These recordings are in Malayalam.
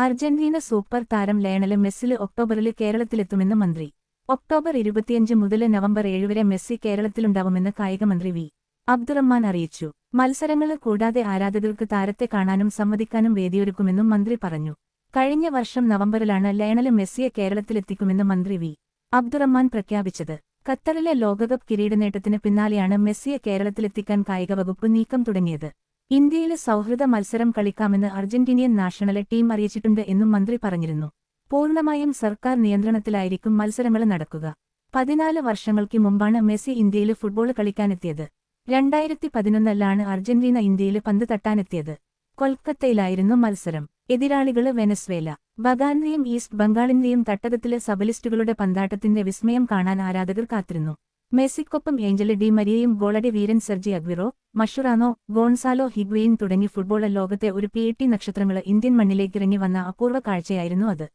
അർജന്റീന സൂപ്പർ താരം ലയണല് മെസ്സില് ഒക്ടോബറില് കേരളത്തിലെത്തുമെന്ന് മന്ത്രി. ഒക്ടോബർ 25 മുതൽ നവംബർ 7 വരെ മെസ്സി കേരളത്തിലുണ്ടാവുമെന്ന് കായികമന്ത്രി വി. അബ്ദുറഹ്മാൻ അറിയിച്ചു. മത്സരങ്ങള് കൂടാതെ ആരാധകർക്ക് താരത്തെ കാണാനും സംവദിക്കാനും വേദിയൊരുക്കുമെന്നും മന്ത്രി പറഞ്ഞു. കഴിഞ്ഞ വർഷം നവംബറിലാണ് ലയണല് മെസ്സിയെ കേരളത്തിലെത്തിക്കുമെന്ന് മന്ത്രി വി. അബ്ദുറഹ്മാൻ പ്രഖ്യാപിച്ചത്. ഖത്തറിലെ ലോകകപ്പ് കിരീടനേട്ടത്തിന് പിന്നാലെയാണ് മെസ്സിയെ കേരളത്തിലെത്തിക്കാൻ കായികവകുപ്പ് നീക്കം തുടങ്ങിയത്. ഇന്ത്യയില് സൗഹൃദ മത്സരം കളിക്കാമെന്ന് അർജന്റീനിയൻ നാഷണല് ടീം അറിയിച്ചിട്ടുണ്ട് എന്നും മന്ത്രി പറഞ്ഞിരുന്നു. പൂർണ്ണമായും സർക്കാർ നിയന്ത്രണത്തിലായിരിക്കും മത്സരങ്ങള് നടക്കുക. 14 വർഷങ്ങൾക്ക് മുമ്പാണ് മെസ്സി ഇന്ത്യയില് ഫുട്ബോള് കളിക്കാനെത്തിയത്. 2011-ലാണ് അർജന്റീന ഇന്ത്യയില് പന്ത് തട്ടാനെത്തിയത്. കൊൽക്കത്തയിലായിരുന്നു മത്സരം. എതിരാളികള് വെനസ്വേല. ബഗാന്റെയും ഈസ്റ്റ് ബംഗാളിന്റെയും തട്ടകത്തിലെ സബലിസ്റ്റുകളുടെ പന്താട്ടത്തിന്റെ വിസ്മയം കാണാൻ ആരാധകർ കാത്തിരുന്നു. മെസ്സിക്കൊപ്പം ഏഞ്ചല് ഡി മരിയയും ഗോളടി വീരൻ സെർജി അഗ്വിറോ, മഷുറാനോ, ഗോൺസാലോ ഹിഗ്വെയിൻ തുടങ്ങി ഫുട്ബോൾ ലോകത്തെ ഒരു PAT നക്ഷത്രങ്ങള് ഇന്ത്യൻ മണ്ണിലേക്കിറങ്ങി വന്ന അപൂർവ കാഴ്ചയായിരുന്നു അത്.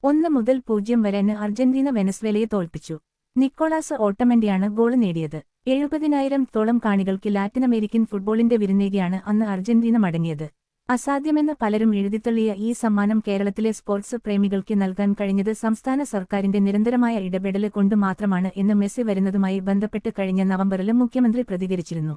1-0 വരെന് അർജന്റീന വെനസ്വേലയെ തോൽപ്പിച്ചു. നിക്കോളാസ് ഓട്ടമന്റിയാണ് ഗോള് നേടിയത്. 70,000-തോളം കാണികൾക്ക് ലാറ്റിനമേരിക്കൻ ഫുട്ബോളിന്റെ വിരുന്നേകിയാണ് അന്ന് അർജന്റീന മടങ്ങിയത്. അസാധ്യമെന്ന് പലരും എഴുതിത്തള്ളിയ ഈ സമ്മാനം കേരളത്തിലെ സ്പോർട്സ് പ്രേമികൾക്ക് നൽകാൻ കഴിഞ്ഞത് സംസ്ഥാന സർക്കാരിന്റെ നിരന്തരമായ ഇടപെടല് കൊണ്ട് മാത്രമാണ് എന്ന് മെസ്സി വരുന്നതുമായി ബന്ധപ്പെട്ട് കഴിഞ്ഞ നവംബറില് മുഖ്യമന്ത്രി പ്രതികരിച്ചിരുന്നു.